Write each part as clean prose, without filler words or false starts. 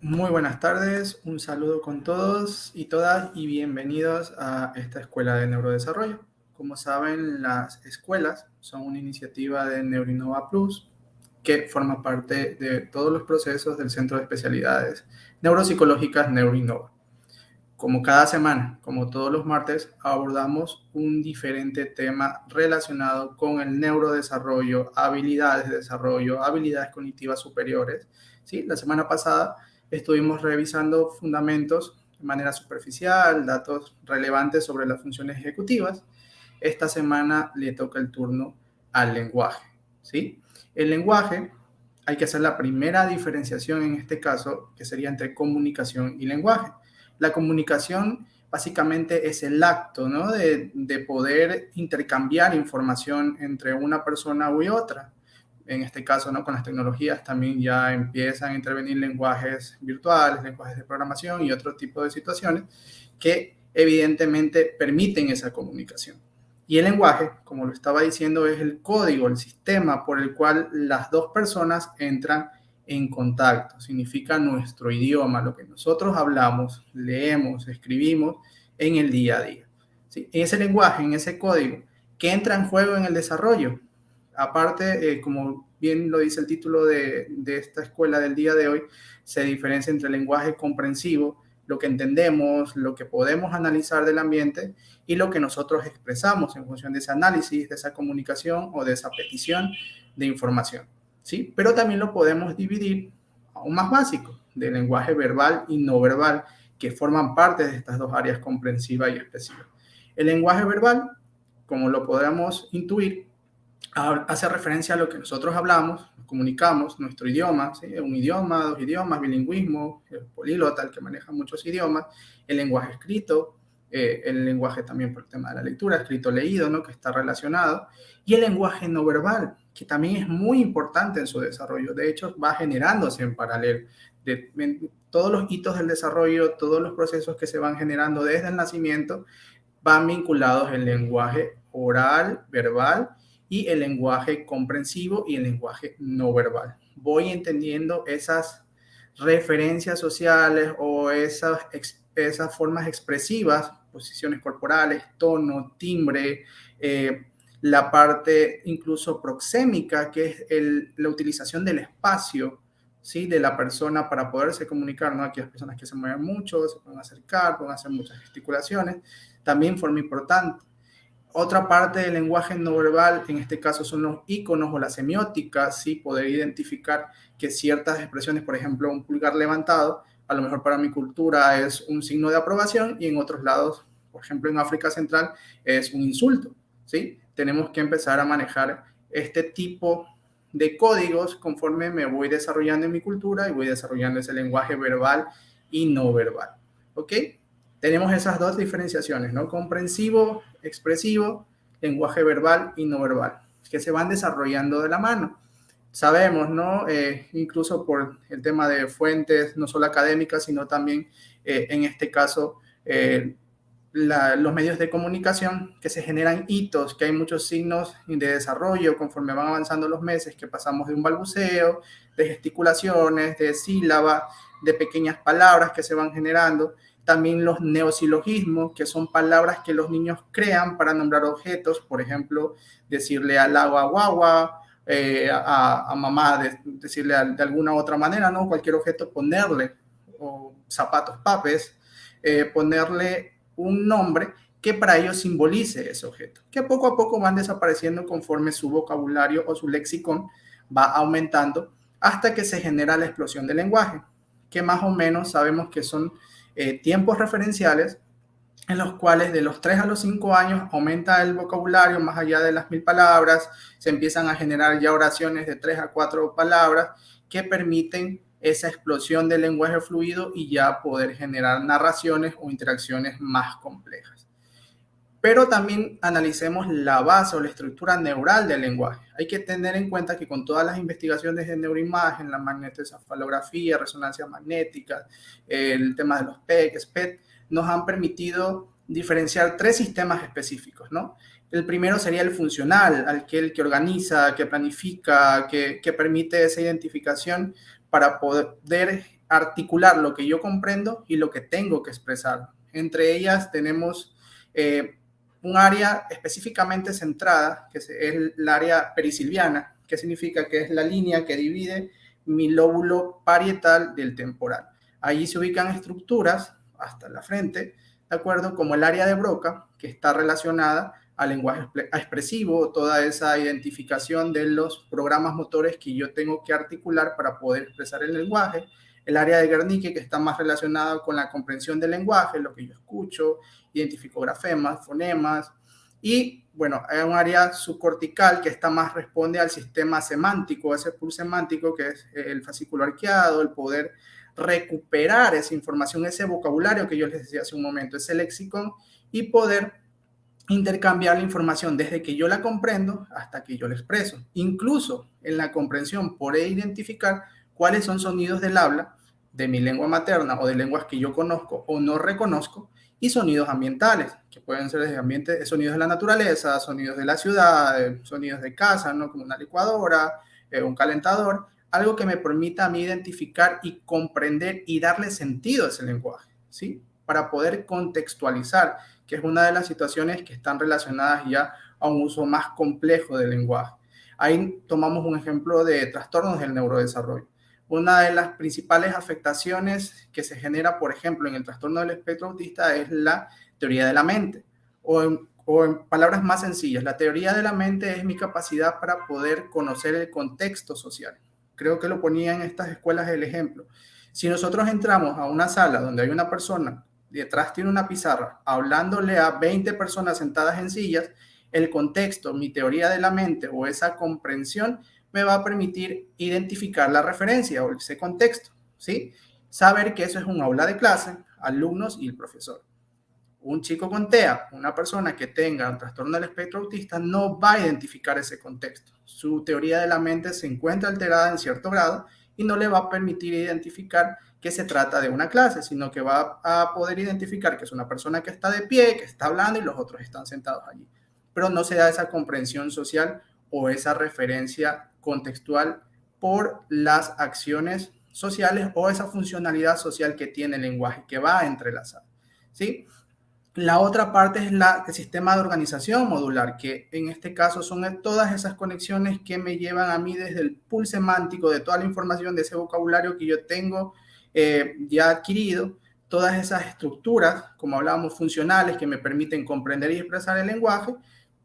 Muy buenas tardes, un saludo con todos y todas y bienvenidos a esta escuela de neurodesarrollo. Como saben, las escuelas son una iniciativa de Neuroinnova Plus que forma parte de todos los procesos del Centro de Especialidades Neuropsicológicas Neuroinnova. Como cada semana, como todos los martes, abordamos un diferente tema relacionado con el neurodesarrollo, habilidades de desarrollo, habilidades cognitivas superiores. ¿Sí? La semana pasada estuvimos revisando fundamentos de manera superficial, datos relevantes sobre las funciones ejecutivas. Esta semana le toca el turno al lenguaje. ¿Sí? El lenguaje, hay que hacer la primera diferenciación en este caso, que sería entre comunicación y lenguaje. La comunicación básicamente es el acto, ¿no? de poder intercambiar información entre una persona u otra. En este caso, ¿no? Con las tecnologías también ya empiezan a intervenir lenguajes virtuales, lenguajes de programación y otro tipo de situaciones que evidentemente permiten esa comunicación. Y el lenguaje, como lo estaba diciendo, es el código, el sistema por el cual las dos personas entran en contacto. Significa nuestro idioma, lo que nosotros hablamos, leemos, escribimos en el día a día. ¿Sí? Ese lenguaje, en ese código, que entra en juego en el desarrollo. Aparte, como bien lo dice el título de esta escuela del día de hoy, se diferencia entre el lenguaje comprensivo, lo que entendemos, lo que podemos analizar del ambiente y lo que nosotros expresamos en función de ese análisis, de esa comunicación o de esa petición de información. ¿Sí? Pero también lo podemos dividir aún más básico, del lenguaje verbal y no verbal, que forman parte de estas dos áreas comprensiva y expresiva. El lenguaje verbal, como lo podemos intuir, hace referencia a lo que nosotros hablamos, nos comunicamos, nuestro idioma, ¿sí? Un idioma, dos idiomas, bilingüismo, el políglota, el que maneja muchos idiomas, el lenguaje escrito, el lenguaje también por el tema de la lectura, escrito leído, ¿no? Que está relacionado, y el lenguaje no verbal, que también es muy importante en su desarrollo. De hecho, va generándose en paralelo. Todos los hitos del desarrollo, todos los procesos que se van generando desde el nacimiento, van vinculados el lenguaje oral, verbal, y el lenguaje comprensivo y el lenguaje no verbal. Voy entendiendo esas referencias sociales o esas formas expresivas, posiciones corporales, tono, timbre, la parte incluso proxémica, que es la utilización del espacio, ¿sí? De la persona para poderse comunicar, ¿no? Aquellas personas que se mueven mucho, se pueden acercar, pueden hacer muchas gesticulaciones, también forma importante. Otra parte del lenguaje no verbal, en este caso son los iconos o la semiótica, ¿sí? Poder identificar que ciertas expresiones, por ejemplo, un pulgar levantado, a lo mejor para mi cultura es un signo de aprobación y en otros lados, por ejemplo, en África Central, es un insulto, ¿sí? Tenemos que empezar a manejar este tipo de códigos conforme me voy desarrollando en mi cultura y voy desarrollando ese lenguaje verbal y no verbal, ¿ok? Tenemos esas dos diferenciaciones, ¿no? Comprensivo, expresivo, lenguaje verbal y no verbal, que se van desarrollando de la mano. Sabemos, ¿no? Incluso por el tema de fuentes, no solo académicas, sino también, en este caso, los medios de comunicación, que se generan hitos, que hay muchos signos de desarrollo conforme van avanzando los meses, que pasamos de un balbuceo, de gesticulaciones, de sílabas, de pequeñas palabras que se van generando. También los neosilogismos, que son palabras que los niños crean para nombrar objetos, por ejemplo, decirle al agua guagua, a mamá, decirle de alguna otra manera, ¿no? Cualquier objeto ponerle, o zapatos papes, ponerle un nombre que para ellos simbolice ese objeto, que poco a poco van desapareciendo conforme su vocabulario o su léxico va aumentando hasta que se genera la explosión del lenguaje, que más o menos sabemos que son tiempos referenciales en los cuales de los 3 a los 5 años aumenta el vocabulario más allá de las 1000 palabras, se empiezan a generar ya oraciones de 3 a 4 palabras que permiten esa explosión del lenguaje fluido y ya poder generar narraciones o interacciones más complejas. Pero también analicemos la base o la estructura neural del lenguaje. Hay que tener en cuenta que con todas las investigaciones de neuroimagen, la magnetoencefalografía, resonancia magnética, el tema de los PEC, SPED, nos han permitido diferenciar 3 sistemas específicos, ¿no? El primero sería el funcional, aquel que organiza, que planifica, que permite esa identificación para poder articular lo que yo comprendo y lo que tengo que expresar. Entre ellas tenemos un área específicamente centrada, que es el área perisilviana, que significa que es la línea que divide mi lóbulo parietal del temporal. Allí se ubican estructuras hasta la frente, ¿de acuerdo? Como el área de Broca, que está relacionada al lenguaje expresivo, toda esa identificación de los programas motores que yo tengo que articular para poder expresar el lenguaje. El área de Wernicke, que está más relacionada con la comprensión del lenguaje, lo que yo escucho, identifico grafemas, fonemas. Y bueno, hay un área subcortical que está más responde al sistema semántico, ese pool semántico que es el fascículo arqueado, el poder recuperar esa información, ese vocabulario que yo les decía hace un momento, ese léxico, y poder intercambiar la información desde que yo la comprendo hasta que yo la expreso. Incluso en la comprensión podré identificar cuáles son sonidos del habla de mi lengua materna o de lenguas que yo conozco o no reconozco, y sonidos ambientales, que pueden ser desde ambientes, sonidos de la naturaleza, sonidos de la ciudad, sonidos de casa, ¿no? Como una licuadora, un calentador, algo que me permita a mí identificar y comprender y darle sentido a ese lenguaje, ¿sí? Para poder contextualizar, que es una de las situaciones que están relacionadas ya a un uso más complejo del lenguaje. Ahí tomamos un ejemplo de trastornos del neurodesarrollo. Una de las principales afectaciones que se genera, por ejemplo, en el trastorno del espectro autista es la teoría de la mente. O en palabras más sencillas, la teoría de la mente es mi capacidad para poder conocer el contexto social. Creo que lo ponía en estas escuelas el ejemplo. Si nosotros entramos a una sala donde hay una persona, detrás tiene una pizarra, hablándole a 20 personas sentadas en sillas, el contexto, mi teoría de la mente o esa comprensión me va a permitir identificar la referencia o ese contexto, ¿sí? Saber que eso es un aula de clase, alumnos y el profesor. Un chico con TEA, una persona que tenga un trastorno del espectro autista, no va a identificar ese contexto. Su teoría de la mente se encuentra alterada en cierto grado y no le va a permitir identificar que se trata de una clase, sino que va a poder identificar que es una persona que está de pie, que está hablando y los otros están sentados allí. Pero no se da esa comprensión social o esa referencia contextual por las acciones sociales o esa funcionalidad social que tiene el lenguaje, que va entrelazado, ¿sí? La otra parte es el sistema de organización modular, que en este caso son todas esas conexiones que me llevan a mí desde el pool semántico de toda la información de ese vocabulario que yo tengo ya adquirido, todas esas estructuras, como hablábamos, funcionales que me permiten comprender y expresar el lenguaje,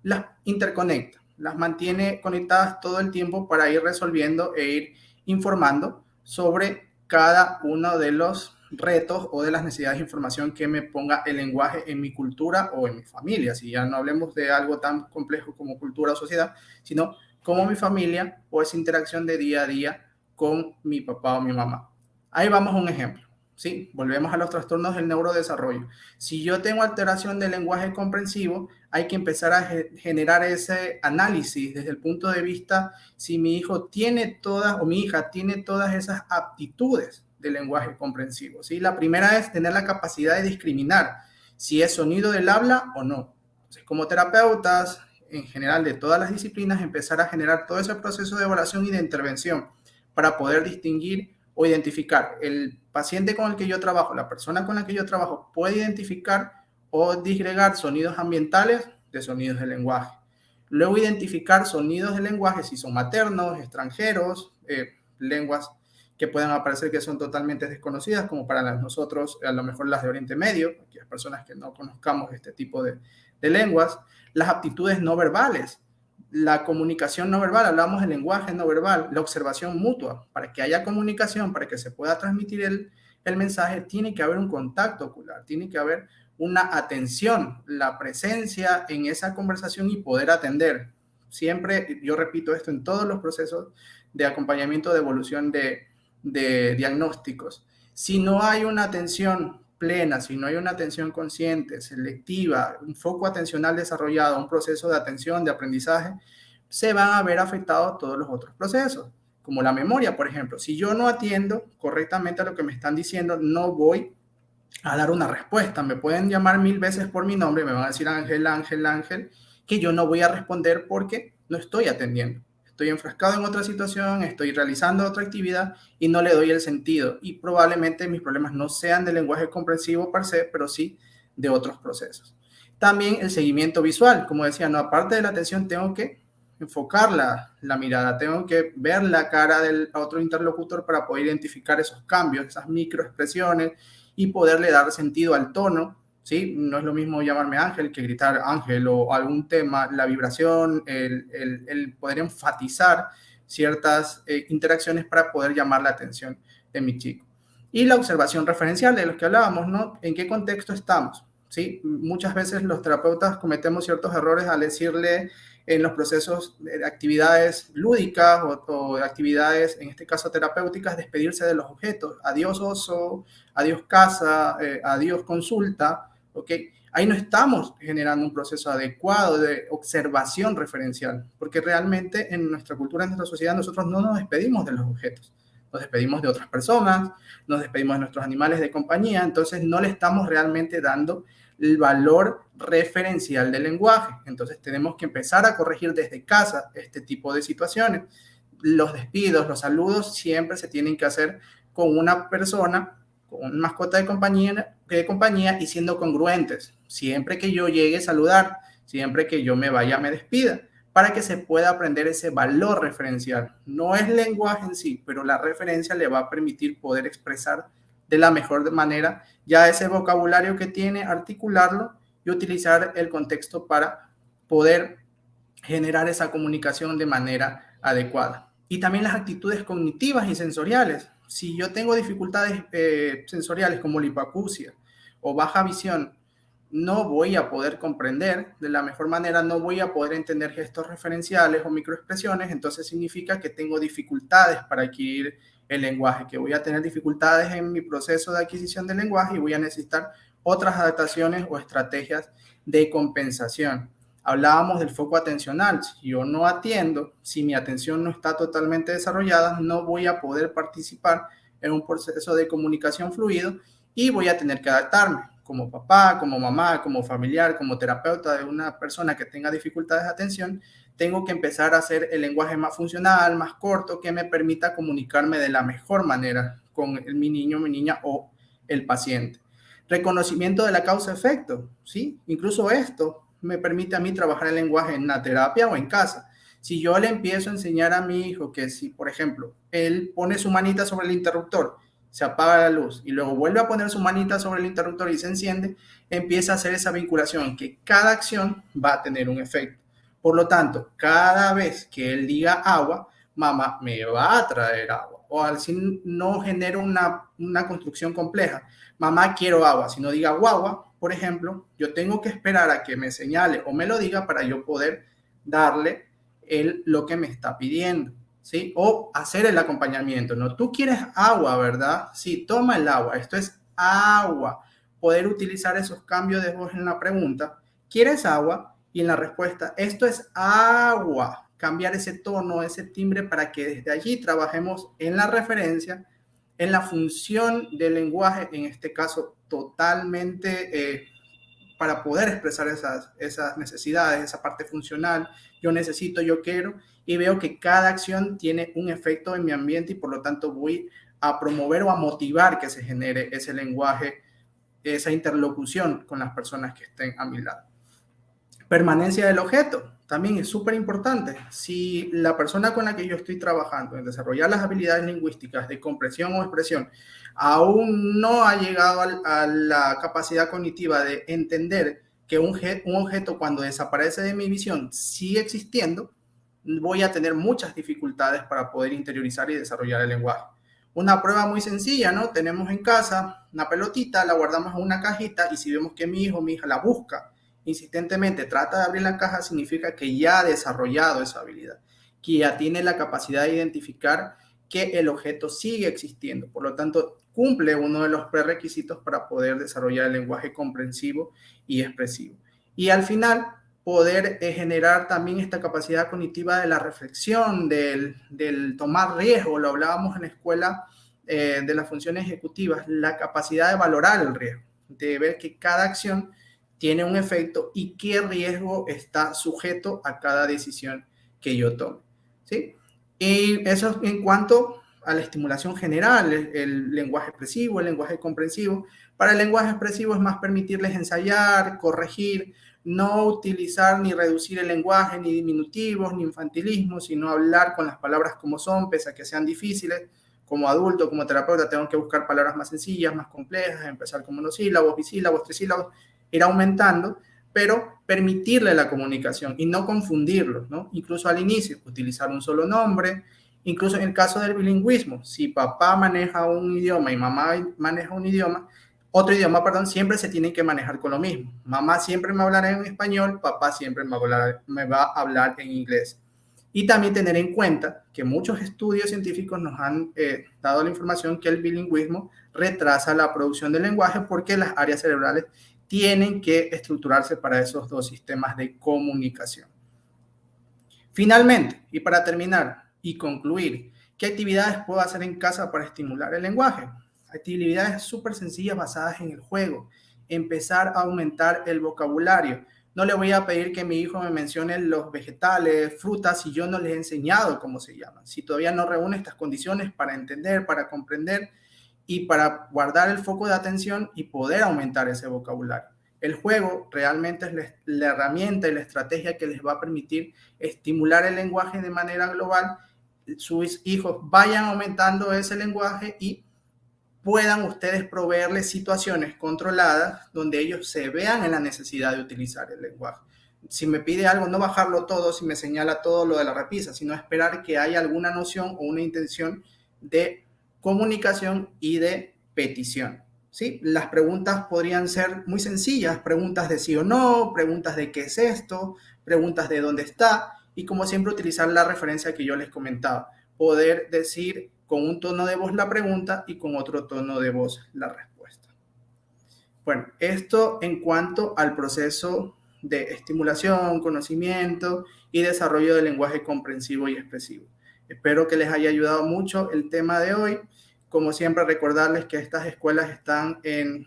las interconecta, las mantiene conectadas todo el tiempo para ir resolviendo e ir informando sobre cada uno de los retos o de las necesidades de información que me ponga el lenguaje en mi cultura o en mi familia. Si ya no hablemos de algo tan complejo como cultura o sociedad, sino como mi familia o esa interacción de día a día con mi papá o mi mamá. Ahí vamos a un ejemplo. ¿Sí? Volvemos a los trastornos del neurodesarrollo. Si yo tengo alteración del lenguaje comprensivo, hay que empezar a generar ese análisis desde el punto de vista si mi hijo tiene todas o mi hija tiene todas esas aptitudes del lenguaje comprensivo, ¿sí? La primera es tener la capacidad de discriminar si es sonido del habla o no. Entonces, como terapeutas, en general de todas las disciplinas, empezar a generar todo ese proceso de evaluación y de intervención para poder distinguir o identificar el paciente con el que yo trabajo, la persona con la que yo trabajo, puede identificar o disgregar sonidos ambientales de sonidos del lenguaje. Luego identificar sonidos del lenguaje si son maternos, extranjeros, lenguas que puedan aparecer que son totalmente desconocidas, como para nosotros, a lo mejor las de Oriente Medio, aquellas personas que no conozcamos este tipo de lenguas. Las aptitudes no verbales, la comunicación no verbal, hablamos del lenguaje no verbal, la observación mutua. Para que haya comunicación, para que se pueda transmitir el mensaje, tiene que haber un contacto ocular, tiene que haber una atención, la presencia en esa conversación y poder atender. Siempre, yo repito esto en todos los procesos de acompañamiento de evolución de diagnósticos. Si no hay una atención plena, si no hay una atención consciente, selectiva, un foco atencional desarrollado, un proceso de atención, de aprendizaje, se van a ver afectados todos los otros procesos, como la memoria, por ejemplo. Si yo no atiendo correctamente a lo que me están diciendo, no voy a dar una respuesta. Me pueden llamar 1000 veces por mi nombre, me van a decir Ángel, Ángel, Ángel, que yo no voy a responder porque no estoy atendiendo. estoy enfrascado en otra situación, estoy realizando otra actividad y no le doy el sentido. Y probablemente mis problemas no sean de lenguaje comprensivo per se, pero sí de otros procesos. También el seguimiento visual, como decía, no, aparte de la atención, tengo que enfocar la mirada, tengo que ver la cara del otro interlocutor para poder identificar esos cambios, esas microexpresiones y poderle dar sentido al tono, ¿sí? No es lo mismo llamarme Ángel que gritar Ángel o algún tema, la vibración, el poder enfatizar ciertas interacciones para poder llamar la atención de mi chico. Y la observación referencial de los que hablábamos, ¿no? ¿En qué contexto estamos? ¿Sí? Muchas veces los terapeutas cometemos ciertos errores al decirle en los procesos de actividades lúdicas o de actividades, en este caso terapéuticas, despedirse de los objetos. Adiós oso, adiós casa, adiós consulta, ¿ok? Ahí no estamos generando un proceso adecuado de observación referencial, porque realmente en nuestra cultura, en nuestra sociedad, nosotros no nos despedimos de los objetos. Nos despedimos de otras personas, nos despedimos de nuestros animales de compañía, entonces no le estamos realmente dando el valor referencial del lenguaje. Entonces tenemos que empezar a corregir desde casa este tipo de situaciones. Los despidos, los saludos siempre se tienen que hacer con una persona, con una mascota de compañía y siendo congruentes. Siempre que yo llegue a saludar, siempre que yo me vaya, me despida, para que se pueda aprender ese valor referencial. No es lenguaje en sí, pero la referencia le va a permitir poder expresar de la mejor manera ya ese vocabulario que tiene, articularlo y utilizar el contexto para poder generar esa comunicación de manera adecuada. Y también las actitudes cognitivas y sensoriales. Si yo tengo dificultades sensoriales como la hipoacusia o baja visión, no voy a poder comprender de la mejor manera, no voy a poder entender gestos referenciales o microexpresiones, entonces significa que tengo dificultades para adquirir el lenguaje, que voy a tener dificultades en mi proceso de adquisición del lenguaje y voy a necesitar otras adaptaciones o estrategias de compensación. Hablábamos del foco atencional. Si yo no atiendo, si mi atención no está totalmente desarrollada, no voy a poder participar en un proceso de comunicación fluido y voy a tener que adaptarme como papá, como mamá, como familiar, como terapeuta de una persona que tenga dificultades de atención. Tengo que empezar a hacer el lenguaje más funcional, más corto, que me permita comunicarme de la mejor manera con mi niño, mi niña o el paciente. Reconocimiento de la causa-efecto, ¿sí? Incluso esto me permite a mí trabajar el lenguaje en la terapia o en casa. Si yo le empiezo a enseñar a mi hijo que si, por ejemplo, él pone su manita sobre el interruptor, se apaga la luz y luego vuelve a poner su manita sobre el interruptor y se enciende, empieza a hacer esa vinculación que cada acción va a tener un efecto. Por lo tanto, cada vez que él diga agua, mamá me va a traer agua. O así no genera una construcción compleja. Mamá, quiero agua. Si no diga guagua, por ejemplo, yo tengo que esperar a que me señale o me lo diga para yo poder darle lo que me está pidiendo, ¿sí? O hacer el acompañamiento, ¿no? Tú quieres agua, ¿verdad? Sí, toma el agua. Esto es agua. Poder utilizar esos cambios de voz en la pregunta. ¿Quieres agua? Y en la respuesta, esto es agua. Cambiar ese tono, ese timbre para que desde allí trabajemos en la referencia, en la función del lenguaje, en este caso totalmente para poder expresar esas necesidades, esa parte funcional. Yo necesito, yo quiero, y veo que cada acción tiene un efecto en mi ambiente y por lo tanto voy a promover o a motivar que se genere ese lenguaje, esa interlocución con las personas que estén a mi lado. Permanencia del objeto también es súper importante. Si la persona con la que yo estoy trabajando en desarrollar las habilidades lingüísticas de comprensión o expresión aún no ha llegado a la capacidad cognitiva de entender que un objeto cuando desaparece de mi visión sigue existiendo, voy a tener muchas dificultades para poder interiorizar y desarrollar el lenguaje. Una prueba muy sencilla, ¿no? Tenemos en casa una pelotita, la guardamos en una cajita y si vemos que mi hijo o mi hija la busca insistentemente, trata de abrir la caja, significa que ya ha desarrollado esa habilidad, que ya tiene la capacidad de identificar que el objeto sigue existiendo. Por lo tanto, cumple uno de los prerequisitos para poder desarrollar el lenguaje comprensivo y expresivo. Y al final, poder generar también esta capacidad cognitiva de la reflexión, del tomar riesgo. Lo hablábamos en la escuela de las funciones ejecutivas, la capacidad de valorar el riesgo, de ver que cada acción tiene un efecto y qué riesgo está sujeto a cada decisión que yo tome. ¿sí? Y eso es en cuanto a la estimulación general, el lenguaje expresivo, el lenguaje comprensivo. Para el lenguaje expresivo es más permitirles ensayar, corregir, no utilizar ni reducir el lenguaje, ni diminutivos, ni infantilismos, sino hablar con las palabras como son, pese a que sean difíciles. Como adulto, como terapeuta, tengo que buscar palabras más sencillas, más complejas, empezar con monosílabos, bisílabos, trisílabos, ir aumentando, pero permitirle la comunicación y no confundirlos, ¿no? Incluso al inicio, utilizar un solo nombre, incluso en el caso del bilingüismo, si papá maneja un idioma y mamá maneja un idioma, otro idioma, perdón, siempre se tienen que manejar con lo mismo. Mamá siempre me hablará en español, papá siempre me va a hablar en inglés. Y también tener en cuenta que muchos estudios científicos nos han dado la información que el bilingüismo retrasa la producción del lenguaje porque las áreas cerebrales tienen que estructurarse para esos dos sistemas de comunicación. Finalmente, y para terminar y concluir, ¿qué actividades puedo hacer en casa para estimular el lenguaje? Actividades súper sencillas basadas en el juego. Empezar a aumentar el vocabulario. No le voy a pedir que mi hijo me mencione los vegetales, frutas, si yo no les he enseñado cómo se llaman. Si todavía no reúne estas condiciones para entender, para comprender y para guardar el foco de atención y poder aumentar ese vocabulario. El juego realmente es la herramienta y la estrategia que les va a permitir estimular el lenguaje de manera global. Sus hijos vayan aumentando ese lenguaje y puedan ustedes proveerles situaciones controladas donde ellos se vean en la necesidad de utilizar el lenguaje. Si me pide algo, no bajarlo todo, si me señala todo lo de la repisa, sino esperar que haya alguna noción o una intención de comunicación y de petición. ¿Sí? Las preguntas podrían ser muy sencillas, preguntas de sí o no, preguntas de qué es esto, preguntas de dónde está, y como siempre utilizar la referencia que yo les comentaba, poder decir con un tono de voz la pregunta y con otro tono de voz la respuesta. Bueno, esto en cuanto al proceso de estimulación, conocimiento y desarrollo del lenguaje comprensivo y expresivo. Espero que les haya ayudado mucho el tema de hoy. Como siempre, recordarles que estas escuelas están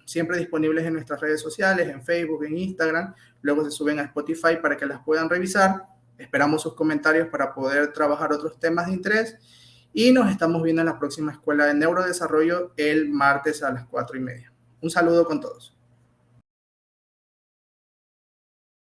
siempre disponibles en nuestras redes sociales, en Facebook, en Instagram. Luego se suben a Spotify para que las puedan revisar. Esperamos sus comentarios para poder trabajar otros temas de interés. Y nos estamos viendo en la próxima escuela de neurodesarrollo el martes a las 4:30. Un saludo con todos.